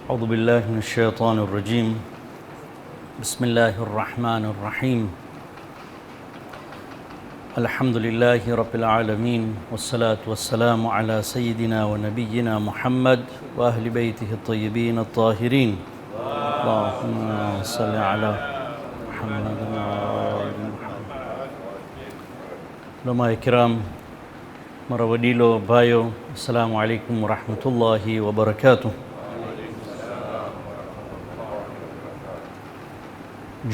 أعوذ بالله من الشيطان الرجيم بسم الله الرحمن الرحيم الحمد لله رب العالمين والصلاة والسلام على سيدنا ونبينا محمد وأهل بيته الطيبين الطاهرين اللهم صل على محمد وآل محمد. علماء الكرام મારા વડીલો ભાઈઓ અસ્સલામુ અલૈકુમ વરહમતુલ્લાહિ વબરકાતુહ.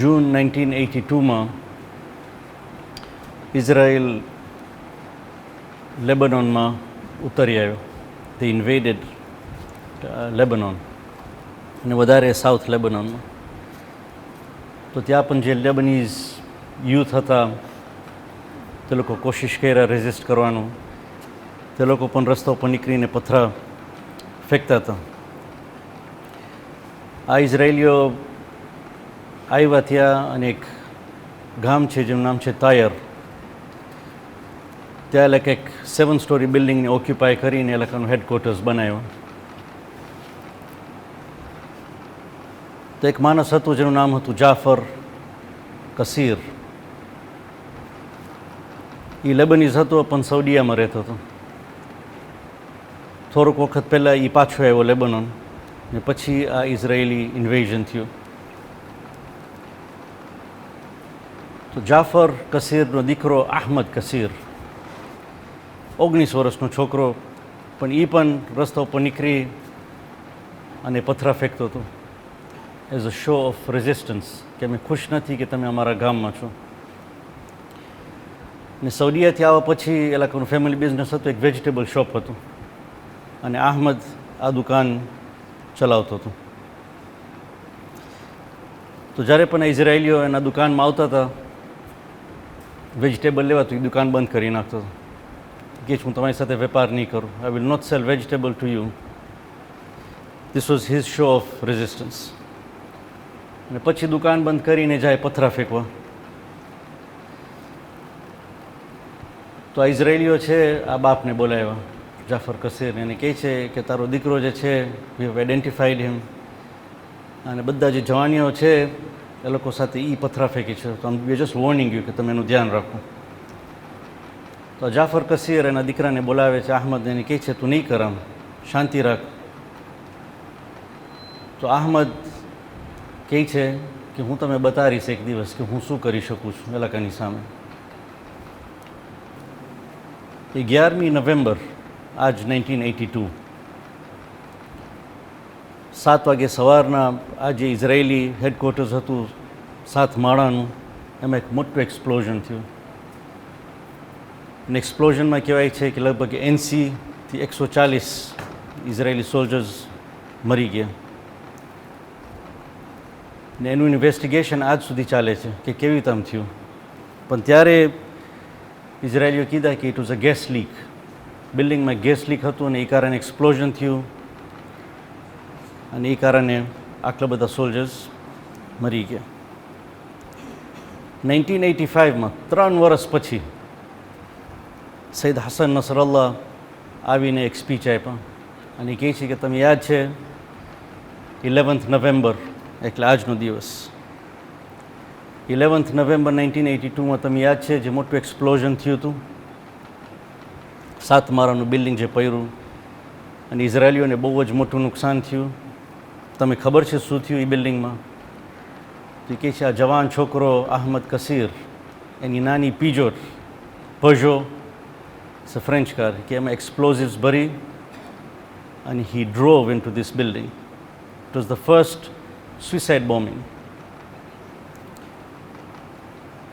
જૂન 1982માં ઇઝરાયલ લેબનોનમાં ઉતરી આવ્યો. તે ઇન્વેડેડ લેબનોન અને વધારે સાઉથ લેબનોનમાં. તો ત્યાં પણ જે લેબનીઝ યુથ હતા તે લોકો કોશિશ કર્યા રેઝિસ્ટ કરવાનું. તે લોકો પણ રસ્તા ઉપર નીકળીને પથ્થર ફેંકતા હતા. આ ઇઝરાયેલીઓ આવ્યા ત્યાં અને એક ગામ છે જેનું નામ છે તાયર. ત્યાં એટલે કંઈક 7 સ્ટોરી બિલ્ડિંગને ઓક્યુપાય કરીને એ લોકોનું હેડક્વાર્ટર્સ બનાવ્યો. તો એક માણસ હતું જેનું નામ હતું જાફર કસીર. એ લેબનીઝ હતો પણ સૌદીયામાં રહેતો હતો. થોડુંક વખત પહેલાં એ પાછો આવ્યો લેબનોન ને પછી આ ઇઝરાયેલી ઇન્વેઝન થયું. તો જાફર કસીરનો દીકરો અહમદ કસીર 19 વર્ષનો છોકરો, પણ એ પણ રસ્તા ઉપર નીકળી અને પથ્થર ફેંકતો હતો as a show of resistance કે અમે ખુશ નથી કે તમે અમારા ગામમાં છો. ને સૌદીયાથી આવ્યા પછી એ લોકોનું ફેમિલી બિઝનેસ હતું, એક વેજીટેબલ શોપ હતું અને અહમદ આ દુકાન ચલાવતો હતો. તો જ્યારે પણ ઇઝરાયેલીઓ એના દુકાનમાં આવતા હતા વેજીટેબલ લેવા, તો એ દુકાન બંધ કરી નાખતો હતો કે હું તમારી સાથે વેપાર નહીં કરું. I will not sell vegetable to you. This was his show of resistance. અને પછી દુકાન બંધ કરીને જાય પથ્થર ફેંકવા. તો આ ઇઝરાયેલીઓ છે આ બાપને બોલાવ્યા, જાફર કસીર, એને કહે છે કે તારો દીકરો જે છે વી હેવ આઈડેન્ટિફાઈડ હિમ અને બધા જે જવાનીઓ છે એ લોકો સાથે એ પથ્થર ફેંકી છે. તો વી જસ્ટ વોર્નિંગ યુ કે તમે એનું ધ્યાન રાખો. તો જાફર કસીર એના દીકરાને બોલાવે છે, અહમદ એને કહે છે તું નહીં કર, આમ શાંતિ રાખ. તો અહમદ કહે છે કે હું તમે બતાવીશ એક દિવસ કે હું શું કરી શકું છું એલાકાની સામે. એ 11મી નવેમ્બર આજ 1982 7 વાગે સવારના આ જે ઇઝરાયેલી હેડક્વાર્ટર્સ હતું 7 માળાનું, એમાં એક મોટું એક્સપ્લોઝન થયું. અને એક્સપ્લોઝનમાં કહેવાય છે કે લગભગ 80થી 140 ઇઝરાયેલી સોલ્જર્સ મરી ગયા. ને એનું ઇન્વેસ્ટિગેશન આજ સુધી ચાલે છે કે કેવી રીતે આમ થયું. પણ ત્યારે ઇઝરાયેલીઓ કીધા કે it was a gas leak. બિલ્ડિંગમાં ગેસ લીક હતું અને એ કારણે એક્સપ્લોઝન થયું અને એ કારણે આટલા બધા સોલ્જર્સ મરી ગયા. 1985માં 3 વર્ષ પછી સૈયદ હસન નસરલ્લા આવીને એક સ્પીચ આપ્યા અને કહે છે કે તમે યાદ છે 11th નવેમ્બર એટલે આજનો દિવસ 11th નવેમ્બર 1982માં તમે યાદ છે જે મોટું એક્સપ્લોઝન થયું હતું, 7 માળાનું બિલ્ડિંગ જે પડ્યું અને ઇઝરાયેલીઓને બહુ જ મોટું નુકસાન થયું. તમે ખબર છે શું થયું એ બિલ્ડિંગમાં? તો કહે છે આ જવાન છોકરો અહમદ કસીર એની નાની પીજોર પજો ફ્રેન્ચ કાર કે એમાં એક્સપ્લોઝિવ્સ ભરી અને he drove into this building. It was the first suicide bombing.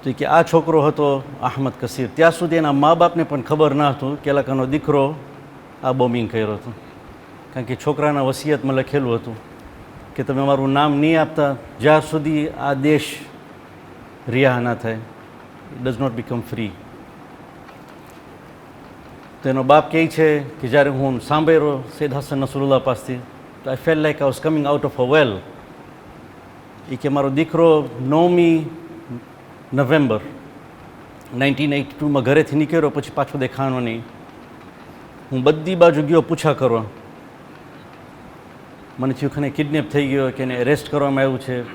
તો કે આ છોકરો હતો અહમદ કસીર. ત્યાં સુધી એના મા બાપને પણ ખબર ન હતું કે એલાકાનો દીકરો આ બોમ્બિંગ કર્યો હતો, કારણ કે છોકરાના વસિયતમાં લખેલું હતું કે તમે મારું નામ નહીં આપતા જ્યાં સુધી આ દેશ રિહાઈ ના થાય, it does not become free. તો એનો બાપ કહે છે કે જ્યારે હું સાંભળ્યો સૈયદ હસન નસરુલ્લાહ પાસેથી તો I felt like I was coming out of a well. એ કે મારો દીકરો 9મી નવેમ્બર 1982માં ઘરેથી નીકળ્યો પછી પાછો દેખાણો નહીં. હું બધી બાજુ ગયો પૂછા કરવા મને થયું કે કિડનેપ થઈ ગયો કે એને એરેસ્ટ કરવામાં આવ્યું છે,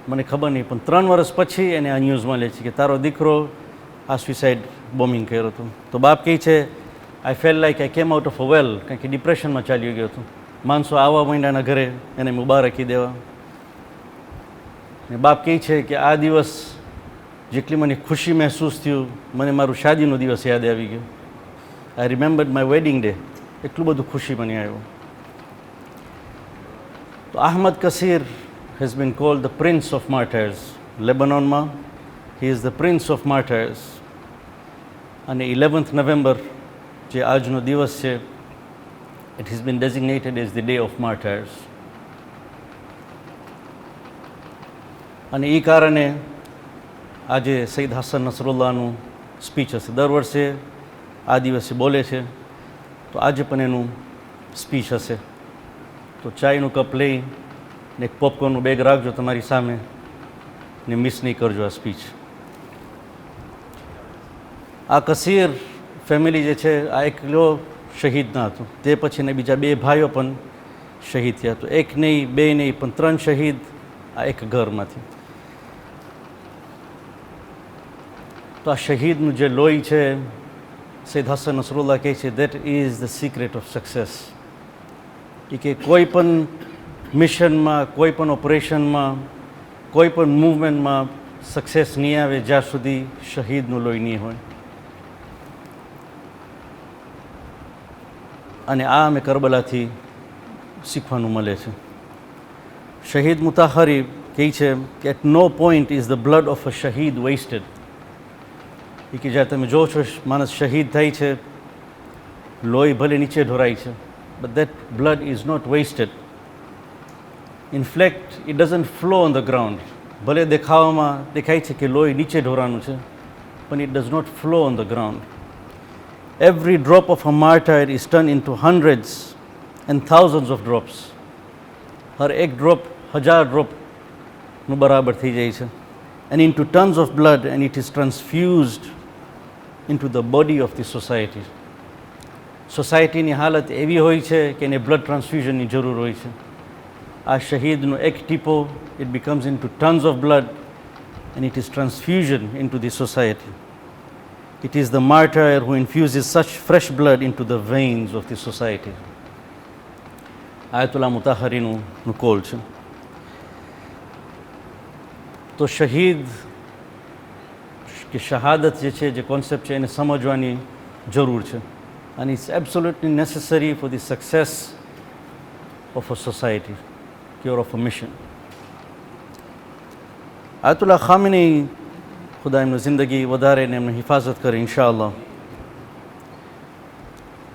મને ખબર નહીં. પણ 3 વર્ષ પછી એને આ ન્યૂઝમાં લે છે કે તારો દીકરો આ સુસાઇડ બોમ્બિંગ કર્યો હતો. તો બાપ કહે છે આઈ felt like I came out of a વેલ, કારણ કે ડિપ્રેશનમાં ચાલ્યો ગયો હતો. માણસો આવવા માંડ્યાના ઘરે એને મુબારકી દેવા. ને બાપ કહે છે કે આ દિવસ જેટલી મને ખુશી મહેસૂસ થયું, મને મારું શાદીનો દિવસ યાદ આવી ગયો. આઈ રિમેમ્બર્ડ માય વેડિંગ ડે. એટલું બધું ખુશી મને આવ્યું. તો Ahmad કસીર has been called the Prince of Martyrs. લેબનોનમાં he is the Prince of Martyrs. અને 11th November જે આજનો દિવસ છે, it has been designated as the day of martyrs. અને એ કારણે આજે સૈયદ હસન નસરુલ્લાહનું સ્પીચ હશે. દર વર્ષે આ દિવસે બોલે છે, તો આજે પણ એનું સ્પીચ હશે. તો ચાયનું કપ લઈ ને એક પોપકોર્નનું બેગ રાખજો તમારી સામે, ને મિસ નહીં કરજો આ સ્પીચ. આ કસીર ફેમિલી જે છે, આ એકલો શહીદ ના હતું, તે પછીને બીજા 2 ભાઈઓ પણ શહીદ થયા. તો એક નહીં, 2 નહીં, પણ 3 શહીદ આ એક ઘરમાંથી. તો આ શહીદનું જે લોહી છે, સૈયદ હસન નસરુલ્લાહ કહે છે that is the secret of success. એ કે કોઈ પણ મિશનમાં, કોઈ પણ ઓપરેશનમાં, કોઈ પણ મૂવમેન્ટમાં સક્સેસ નહીં આવે જ્યાં સુધી શહીદનું લોહી નહીં હોય. અને આ અમે કરબલાથી શીખવાનું મળે છે. શહીદ મુતાહરી કહે છે કે at no point is the blood of a શહીદ વેસ્ટેડ. એ કે જ્યારે તમે જો છો માણસ શહીદ થાય છે, લોહી ભલે નીચે ઢોરાય છે, but that blood is not wasted. In fact, it doesn't flow on the ground. ભલે દેખાવામાં દેખાય છે કે લોહી નીચે ઢોરાનું છે, પણ it does not flow on the ground. Every drop of a martyr is turned into hundreds and thousands of drops. હર એક drop 1000 ડ્રોપનું બરાબર થઈ જાય છે. And into tons of blood, and it is transfused into the body of the society. સોસાયટીની હાલત એવી હોય છે કે એને બ્લડ ટ્રાન્સફ્યુઝનની જરૂર હોય છે. આ શહીદનો એક ટીપો, it becomes into tons of blood and it is transfusion into the society. It is the martyr who infuses such fresh blood into the veins of the society. Ayatollah મુતાહરીનું કોલ છે. તો શહીદ કે શહાદત જે છે, જે કોન્સેપ્ટ છે, એને સમજવાની જરૂર છે. And it's absolutely necessary for the success of a society or of a mission. આયતુલ્લાહ ખામેની ખુદા એમની જિંદગી વધારે ને એમને હિફાજત કરે ઇન્શાઅલ્લાહ.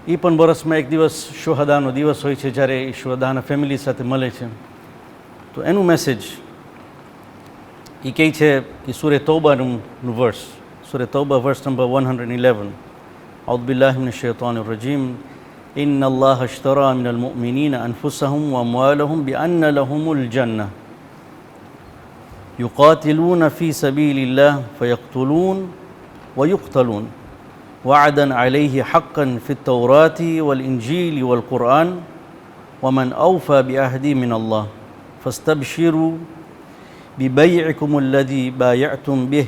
એ પણ વર્ષમાં એક દિવસ શુહદાનો દિવસ હોય છે, જ્યારે એ શુહદાના ફેમિલી સાથે મળે છે. તો એનું મેસેજ એ કહે છે કે સૂરે તૌબાનું વર્સ, સૂરે તૌબા વર્સ number 111. أعوذ بالله من الشيطان الرجيم إن الله اشترى من المؤمنين أنفسهم وأموالهم بأن لهم الجنة يقاتلون في سبيل الله فيقتلون ويقتلون وعدا عليه حقا في التوراة والإنجيل والقرآن ومن أوفى بعهده من الله فاستبشروا ببيعكم الذي بايعتم به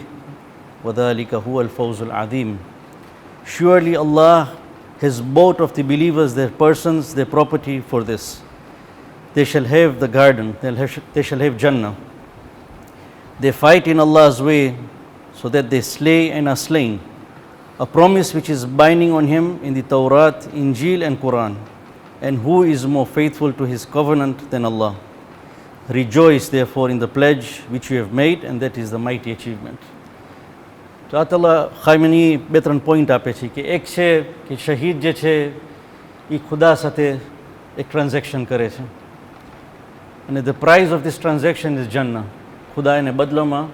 وذلك هو الفوز العظيم. Surely Allah has bought of the believers their persons, their property for this. They shall have the garden, they shall have Jannah. They fight in Allah's way so that they slay and are slain. A promise which is binding on him in the Tawrat, Injil and Quran. And who is more faithful to his covenant than Allah? Rejoice therefore in the pledge which you have made, and that is the mighty achievement. તો આયતુલ્લાહ ખામેની 2-3 point આપે છે કે એક છે કે શહીદ જે છે એ ખુદા સાથે એક ટ્રાન્ઝેક્શન કરે છે, અને the price of this transaction is જન્ના. ખુદા એને બદલામાં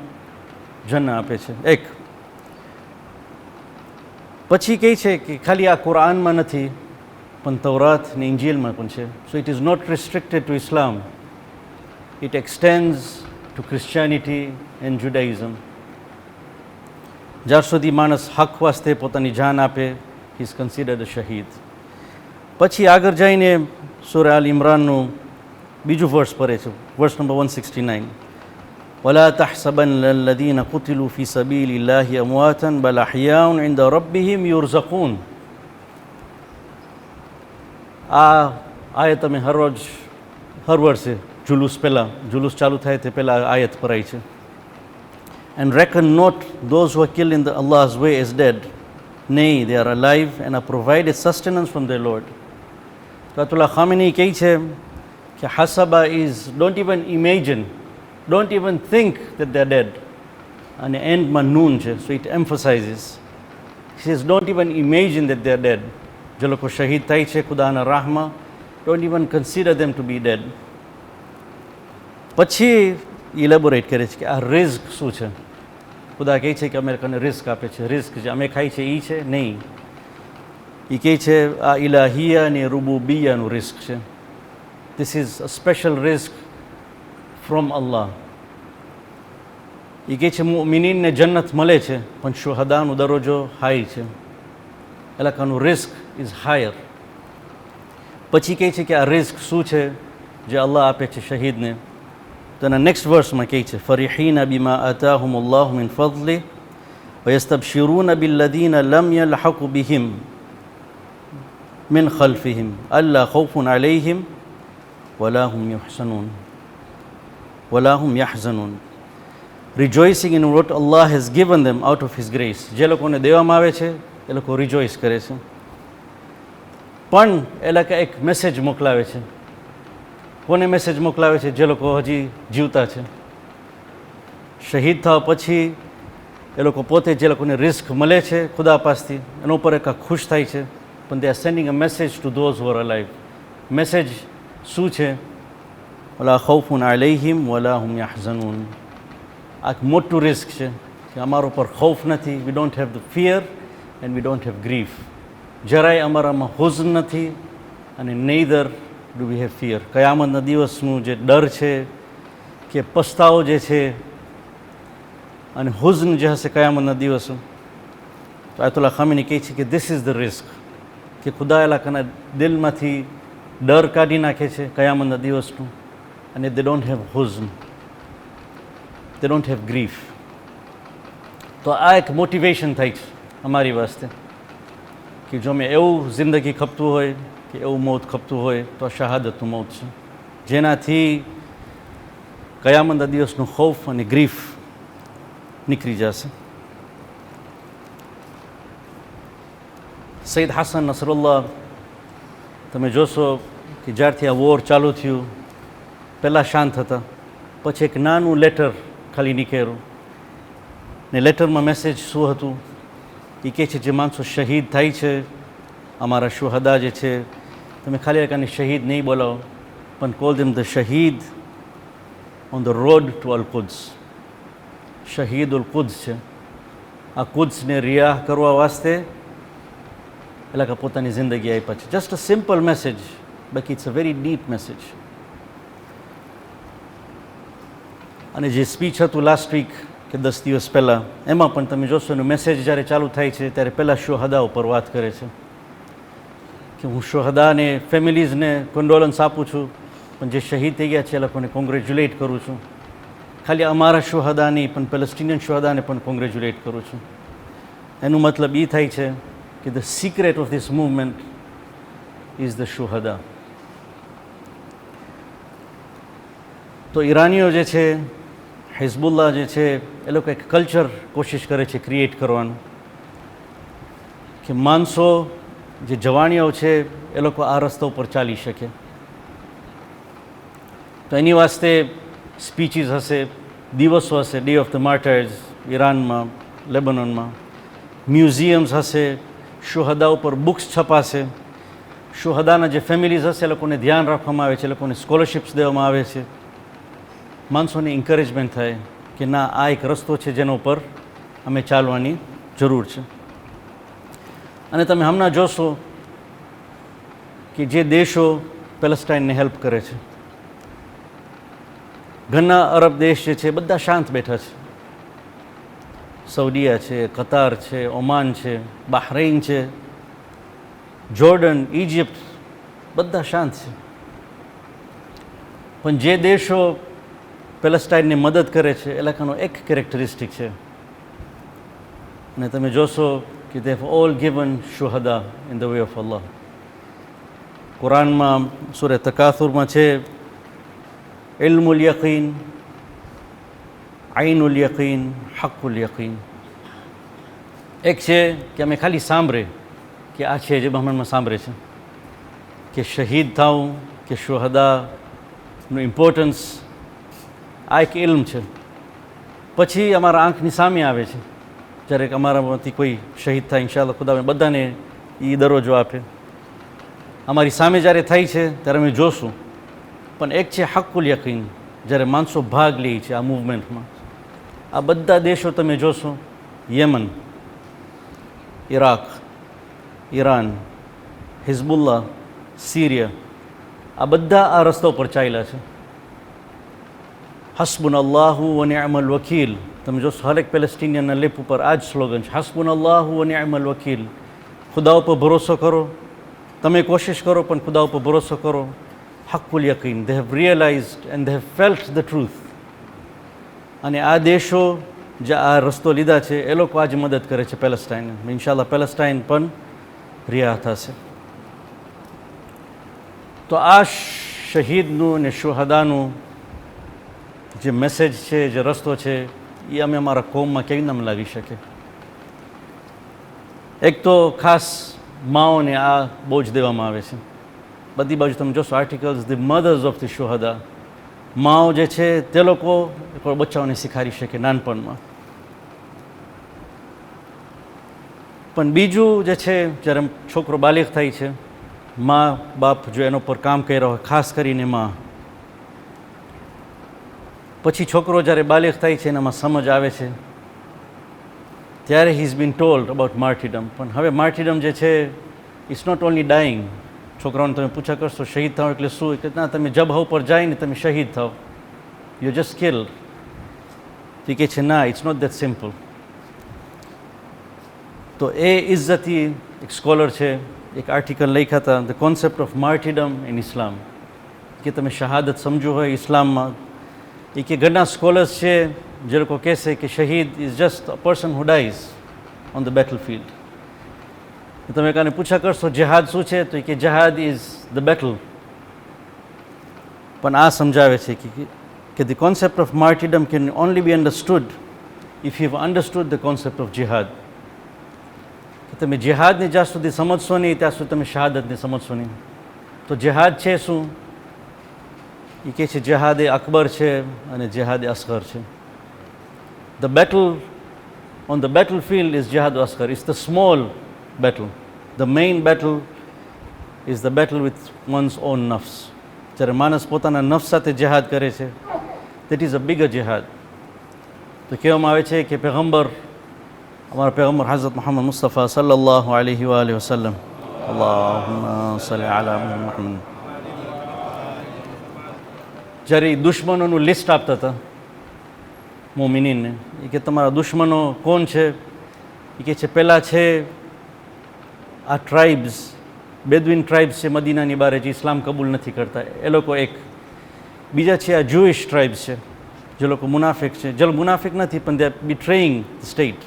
જન્ના આપે છે. એક પછી કહે છે કે ખાલી આ કુરાનમાં નથી, પણ તૌરાત ને ઇન્જીલમાં પણ છે. So it is not restricted to Islam, it extends to Christianity and Judaism. જ્યાં સુધી માણસ હક વાસ્તે પોતાની જાન આપે, હી ઇઝ કન્સિડર્ડ અ શહીદ. પછી આગળ જઈને સૂરા આલ ઇમરાનનું બીજું વર્સ પરે છે, વર્સ નંબર 169. ولا تحسبن الذين قتلوا في سبيل الله امواتا بل احياء عند ربهم يرزقون. આ આયત અમે હર વર્ષે જુલુસ ચાલુ થાય તે પહેલાં આયત પરાય છે. And reckon not those who are killed in Allah's way as dead. Nay, they are alive and are provided sustenance from their Lord. તો અતુલ્લા ખામેની કહે છે કે hasaba is don't even imagine, don't even think that they are dead. અને એન્ડમાં noon છે, so it emphasizes. He says don't even imagine that they are dead. જે લોકો શહીદ થાય છે ખુદાના રાહમાં, don't even consider them to be dead. પછી ઇલેબોરેટ કરે છે કે આ રિસ્ક શું છે. ખુદા કહે છે કે અમેરિકાને રિસ્ક આપે છે. રિસ્ક જે અમે ખાઈ છે એ છે નહીં. એ કહે છે આ ઇલાહિયા અને રૂબુબિયાનું રિસ્ક છે. This is a special risk from Allah. એ કહે છે મુમિનીનને જન્નત મળે છે પણ શુહદાનો દરજ્જો હાઈ છે, એલાકાનું રિસ્ક ઇઝ હાયર. પછી કહે છે કે આ રિસ્ક શું છે જે અલ્લાહ આપે છે શહીદને. તો એના નેક્સ્ટ વર્સમાં કહે છે ફરીહીના બીમા આતાહુમ અલ્લાહુ મિન ફضله વયસ્તબશિરૂન બિલ્લદીના લમ યલહકુ બિહિમ મિન ખલ્ફિહિમ અલ્લા ખૌફુન અલૈહિમ વલા હુમ યહઝનૂન. Rejoicing in what Allah has given them out of his grace. જે લોકોને દેવામાં આવે છે એ લોકો રિજોઇસ કરે છે, પણ એ લોકો એક મેસેજ મોકલાવે છે. કોને મેસેજ મોકલાવે છે? જે લોકો હજી જીવતા છે. શહીદ થવા પછી એ લોકો પોતે જે લોકોને રિસ્ક મળે છે ખુદા પાસથી એના ઉપર એક ખુશ થાય છે, પણ they are sending a message to those who are alive. Message શું છે? વલા ખૌફુન અલૈહિમ વલા હુમ યહઝનૂન. આ એક મોટું રિસ્ક છે કે અમારા ઉપર ખૌફ નથી. We don't have the fear and we don't have grief. જરાય અમારામાં હુઝન નથી અને neither do we have fear. કયામતના દિવસનું જે ડર છે કે પસ્તાવો જે છે અને હુઝન જે હશે કયામતના દિવસો, તો આયતુલ્લાહ ખામેની કહે છે કે ધીસ ઇઝ ધ રિસ્ક, કે ખુદા એલાકાના દિલમાંથી ડર કાઢી નાખે છે કયામતના દિવસનું, અને દે ડોન્ટ હેવ હુઝન, દે ડોન્ટ હેવ ગ્રીફ. તો આ એક મોટિવેશન થાય છે અમારી વાસ્તે કે જો મેં એવું જિંદગી ખપતું હોય કે એવું મોત ખપતું હોય તો શહાદતનું મોત છે, જેનાથી કયામતના દિવસનું ખૌફ અને ગ્રીફ નીકળી જશે. સૈયદ હસન નસરુલ્લાહ, તમે જોશો કે જ્યારથી આ વોર ચાલુ થયું પહેલાં શાંત હતા, પછી એક નાનું લેટર ખાલી નીકળ્યું ને લેટરમાં મેસેજ શું હતું? એ કહે છે જે માણસો શહીદ થાય છે, અમારા શુહદા જે છે, તમે ખાલી એકાને શહીદ નહીં બોલાવો, પણ કોલ ધેમ ધ શહીદ ઓન ધ રોડ ટુ અલ કુદ્સ. શહીદ ઉલ કુદ્સ છે. આ કુદ્સને રિયાહ કરવા વાસ્તે એટલે કે પોતાની જિંદગી આપ્યા છે. જસ્ટ અ સિમ્પલ મેસેજ, બાકી it's a very deep message. અને જે સ્પીચ હતું લાસ્ટ વીક કે 10 દિવસ પહેલાં, એમાં પણ તમે જોશો એનું મેસેજ જ્યારે ચાલુ થાય છે ત્યારે પહેલાં શુહદા ઉપર વાત કરે છે કે હું શુહદાને ફેમિલીઝને કોન્ડોલન્સ આપું છું, પણ જે શહીદ થઈ ગયા છે એ લોકોને કોંગ્રેચ્યુલેટ કરું છું. ખાલી અમારા શુહદા નહીં પણ પેલેસ્ટિનિયન શુહદાને પણ કોંગ્રેચ્યુલેટ કરું છું. એનું મતલબ એ થાય છે કે the secret of this movement is the શુહદા. તો ઈરાનીઓ જે છે, હિઝબુલ્લાહ જે છે, એ લોકો એક કલ્ચર કોશિશ કરે છે ક્રિએટ કરવાનું કે માણસો જે જવાનીઓ છે એ લોકો આ રસ્તા ઉપર ચાલી શકે. તો એની વાસ્તે સ્પીચીસ હશે, દિવસો હશે, ડે ઓફ ધ માર્ટર્સ ઈરાનમાં, લેબનોનમાં, મ્યુઝિયમ્સ હશે, શુહદા ઉપર બુક્સ છપાશે, શુહદાના જે ફેમિલીઝ હશે એ લોકોને ધ્યાન રાખવામાં આવે છે, એ લોકોને સ્કોલરશિપ્સ દેવામાં આવે છે. માણસોને એન્કરેજમેન્ટ થાય કે ના, આ એક રસ્તો છે જેના ઉપર અમે ચાલવાની જરૂર છે. અને તમે હમણાં જોશો કે જે દેશો પેલેસ્ટાઇનને હેલ્પ કરે છે, ઘણા અરબ દેશ જે છે બધા શાંત બેઠા છે. સઉદીયા છે, કતાર છે, ઓમાન છે, બહરેઇન છે, જોર્ડન, ઇજિપ્ત, બધા શાંત છે. પણ જે દેશો પેલેસ્ટાઇનની મદદ કરે છે એ લોકોનો એક કેરેક્ટરિસ્ટિક છે, અને તમે જોશો કે દે હેવ ઓલ ગિવન શુહદા in the way of Allah. કુરાનમાં સૂરે તકાસુરમાં છે ઇલ્મુલ યકીન, આઈનુલ યકીન, હક્કુલ યકીન. એક છે કે અમે ખાલી સાંભળે કે આ છે જે હમણાં સાંભળે છે કે શહીદ થવું કે શુહદાનું ઇમ્પોર્ટન્સ, આ એક ઇલ્મ છે. પછી અમારા આંખની સામે આવે છે જ્યારે અમારામાંથી કોઈ શહીદ થાય, ઇન્શાઅલ્લાહ ખુદા બધાને એ દરજ્જો આપે. અમારી સામે જ્યારે થાય છે ત્યારે અમે જોશું. પણ એક છે હક્કુલ યકીન, જ્યારે માણસો ભાગ લે છે આ મૂવમેન્ટમાં. આ બધા દેશો તમે જોશો, Yemen, Iraq, Iran, Hezbollah, Syria, આ બધા આ રસ્તો પર ચાલ્યા છે. હસ્બુન અલ્લાહુ વ નિઅમલ વકીલ. તમે જોશો હરેક પેલેસ્ટિનિયનના લેપ ઉપર આ જ સ્લોગન છે, હસ્બુન અલ્લાહુ વ નિઅમલ વકીલ. ખુદા ઉપર ભરોસો કરો, તમે કોશિશ કરો પણ ખુદા ઉપર ભરોસો કરો. હક્કુલ યકીન, they have realised and they have felt the truth. અને આ દેશો જે આ રસ્તો લીધા છે એ લોકો આજે મદદ કરે છે પેલેસ્ટાઇનને. ઇન્શાઅલ્લાહ પેલેસ્ટાઇન પણ રિયા થશે. તો આ શહીદનું અને શુહદાનું જે મેસેજ છે, જે રસ્તો છે, એ અમે અમારા કોમમાં કેવી નામ લાવી શકીએ. એક તો ખાસ માઓને આ બહુ જ દેવામાં આવે છે. બધી બાજુ તમે જોશો articles, the mothers of the શુહદા. માઓ જે છે તે લોકો બચ્ચાઓને શીખાડી શકે નાનપણમાં. પણ બીજું જે છે, જ્યારે છોકરો બાલિગ થાય છે, મા બાપ જો એના પર કામ કર્યા હોય, ખાસ કરીને મા, પછી છોકરો જ્યારે બાલિગ થાય છે એનામાં સમજ આવે છે ત્યારે he is been told about martyrdom. પણ હવે માર્ટિડમ જે છે ઇટ્સ નોટ ઓનલી ડાઈંગ. છોકરાઓને તમે પૂછા કરશો શહીદ થાવ એટલે શું, કે ના, તમે જબહા ઉપર જઈને તમે શહીદ થાવ, યુ જસ્ટ કિલ. તો કહે છે ના, ઇટ્સ નોટ દેટ સિમ્પલ. તો એ ઇજ્જતી એક સ્કોલર છે, એક આર્ટિકલ લખ્યા હતા, ધ કોન્સેપ્ટ ઓફ માર્ટિડમ ઇન ઇસ્લામ, કે તમે શહાદત સમજો હોય ઇસ્લામમાં. એ કે ઘણા સ્કોલર્સ છે જે લોકો કહેશે કે શહીદ is just a person who dyes on the battle field. તમે કાને પૂછા કરશો જિહાદ શું છે, તો કે જિહાદ ઇઝ ધ બેટલ. પણ આ સમજાવે છે કે the concept of martyrdom can only be understood if you have understood the concept of જિહાદ. તમે જિહાદને જ્યાં સુધી સમજશો નહીં ત્યાં સુધી તમે શહાદતને સમજશો નહીં. તો જિહાદ છે શું? એ કહે છે જિહાદ એ અકબર છે અને જિહાદ એ અસગર છે. The battle on the battle field is જિહાદ અસગર, is the small battle. The main battle is the battle with one's own nafs. જ્યારે માણસ પોતાના નફ્સ સાથે જિહાદ કરે છે, that is a bigger jihad. તો કહેવામાં આવે છે કે પેગમ્બર, અમારા પેગમ્બર હઝરત મુહમ્મદ મુસ્તફા સલ્લલ્લાહુ અલૈહિ વસલ્લમ, અલ્લાહુમ્મા સલ્લી અલા મુહમ્મદ, જ્યારે દુશ્મનોનું લિસ્ટ આપતા હતા મોમિનીનને, એ કે તમારા દુશ્મનો કોણ છે? એ કહે છે પહેલાં છે આ ટ્રાઇબ્સ, બેદવિન ટ્રાઇબ્સ છે મદીનાની બહાર જે ઇસ્લામ કબૂલ નથી કરતા, એ લોકો એક. બીજા છે આ જુઇશ ટ્રાઇબ્સ છે જે લોકો મુનાફિક છે, જે મુનાફિક નથી પણ દે આર બિટ્રેઇંગ ધ સ્ટેટ.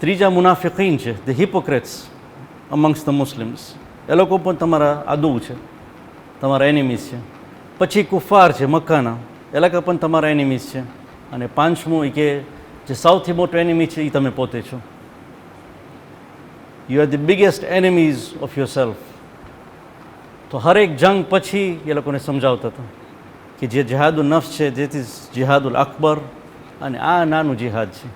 ત્રીજા મુનાફિકીન છે, ધ હિપોક્રેટ્સ અમંગ્સ ધ મુસ્લિમ્સ, એ લોકો પણ તમારા આદુ છે, તમારા એનિમીઝ છે. પછી કુફાર છે મક્કાના, એ લોકો પણ તમારા એનિમીઝ છે. અને પાંચમું એ કે જે સૌથી મોટો એનિમી છે એ તમે પોતે છો. You are the biggest enemies of your self. તો હરેક જંગ પછી એ લોકોને સમજાવતા હતા કે જે જિહાદુલ નફ્સ છે ધેટ ઇઝ જિહાદુલ અકબર, અને આ નાનું જિહાદ છે.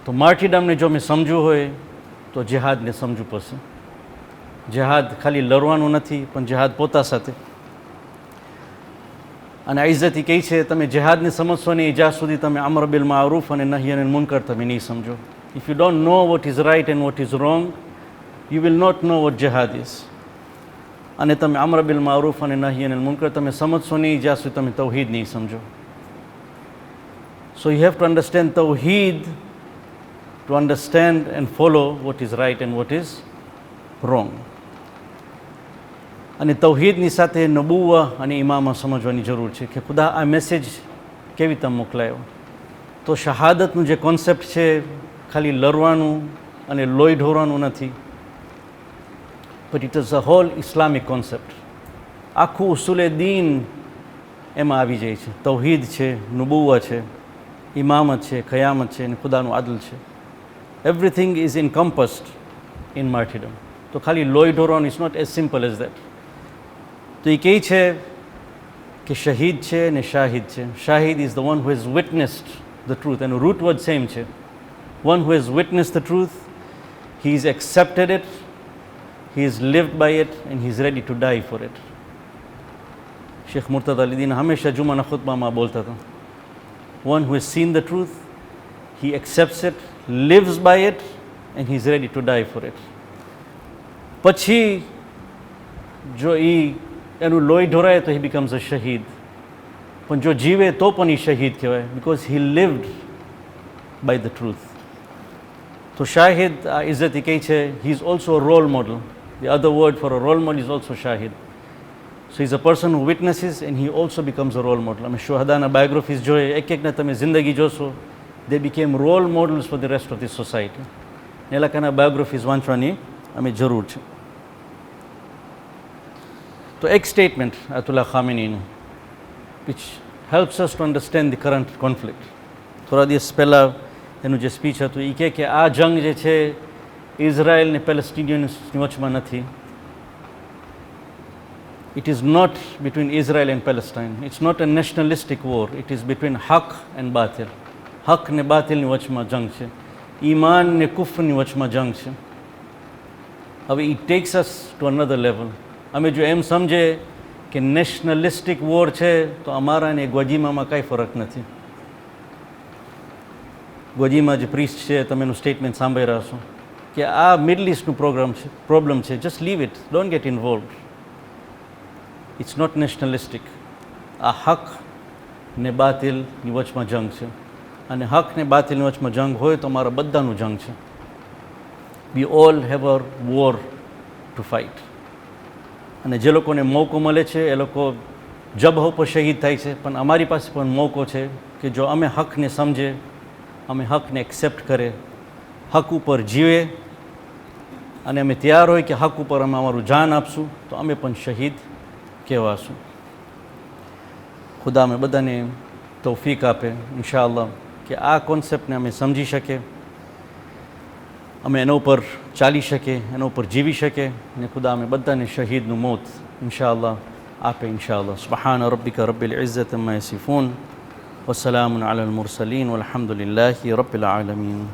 તો માર્ટિડમને જો મેં સમજવું હોય તો જિહાદને સમજવું પડશે. જિહાદ ખાલી લડવાનું નથી પણ જિહાદ પોતા સાથે. અને આ ઇજ્જતી કહી છે તમે જિહાદને સમજશો નહીં જ્યાં સુધી તમે અમર બિલ મારૂફ અને નહી અનિલ મુનકર તમે નહીં સમજો. If you don't know what is right and what is wrong, you will not know what જિહાદ ઇઝ. અને તમે અમર બિલ મારૂફ અને નહી અનિલ મુનકર તમે સમજશો નહીં જ્યાં સુધી તમે તૌહીદ નહીં સમજો. So you have to understand તૌહીદ to understand and follow what is right and what is wrong. અને તૌહીદની સાથે નબુવા અને ઇમામા સમજવાની જરૂર છે કે ખુદા આ મેસેજ કેવી રીતે મોકલાયો. તો શહાદતનું જે કોન્સેપ્ટ છે ખાલી લડવાનું અને લોહી ઢોરવાનું નથી, but it is a whole Islamic concept. આખું ઉસૂલે દીન એમાં આવી જાય છે. તૌહીદ છે, નબુવા છે, ઇમામત છે, ખયામત છે અને ખુદાનું આદલ છે. Everything is encompassed in martyrdom. તો ખાલી લોહી ઢોરવાનું is not as simple as that. તો એ કહે છે કે શહીદ છે ને શાહિદ છે. શાહિદ is the one who has witnessed the truth, એનું રૂટ વર્ડ સેમ છે. One who has witnessed the truth, he is accepted it, he is lived by it and he is ready to die for it. Sheikh Murtada Ali Deen હંમેશા જુમાના ખુતબામાં બોલતા હતા, one who has seen the truth, he accepts it, lives by it and he is ready to die for it. પછી જો એનું લોહી ઢોરાય તો he becomes a shaheed. પણ જો જીવે તો પણ એ શહીદ કહેવાય, because he lived by the truth. તો શાહિદ આ ઇઝ્ઝત કહે છે, he is also a role model. The other word for a role model is also shahid. So he is a person who witnesses and he also becomes a role model. અમે શુહદાના બાયોગ્રાફીઝ જોઈએ, એક એકને તમે જિંદગી જોશો, they became role models for the rest of the society. એ લોકોના બાયોગ્રાફીઝ વાંચવાની અમે જરૂર છે. તો એક statement આયતુલ્લાહ ખામેનીનું which helps us to understand the current conflict. થોડા દિવસ પહેલાં એનું જે સ્પીચ હતું એ કહે કે આ જંગ જે છે ઇઝરાયલ ને પેલેસ્ટિનિયન્સની વચમાં નથી. It is not between Israel and Palestine. It's not a nationalistic war. It is between haq and batil. હક ને બાતિલની વચમાં જંગ છે, ઈમાન ને કુફરની વચમાં જંગ છે. હવે it tax us to another level. અમે જો એમ સમજે કે નેશનલિસ્ટિક વોર છે તો અમારા ને ગ્વજીમામાં કાંઈ ફરક નથી. ગ્વજીમા જે પ્રીસ્ટ છે, તમે એનું સ્ટેટમેન્ટ સાંભળી રહ્યા છો કે આ મિડલ ઇસ્ટનું પ્રોબ્લેમ છે, just leave it, don't get involve. It's not nationalistic. આ હક ને બાતિલની વચમાં જંગ છે, અને હક ને બાતિલની વચમાં જંગ હોય તો અમારા બધાનું જંગ છે. We all have a war to fight. અને જે લોકોને મોકો મળે છે એ લોકો જબહ ઉપર શહીદ થાય છે, પણ અમારી પાસે પણ મોકો છે કે જો અમે હકને સમજે, અમે હકને એક્સેપ્ટ કરે, હક ઉપર જીવે, અને અમે તૈયાર હોય કે હક ઉપર અમે અમારું જાન આપશું, તો અમે પણ શહીદ કહેવાશું. ખુદા અમે બધાને તૌફીક આપે ઇન્શાઅલ્લાહ કે આ કોન્સેપ્ટને અમે સમજી શકીએ, અમે એના ઉપર ચાલી શકીએ, એના ઉપર જીવી શકીએ, અને ખુદા અમે બધાને શહીદનું મોત ઇન્શાઅલ્લાહ આપે ઇન્શાઅલ્લાહ. સુબ્હાન રબ્બિકા રબ્બિલ ઇઝ્ઝતિ અમ્મા યસિફૂન વસલામુન અલલ મુરસલીન વલ્હમ્દુલિલ્લાહી રબ્બિલ આલમીન.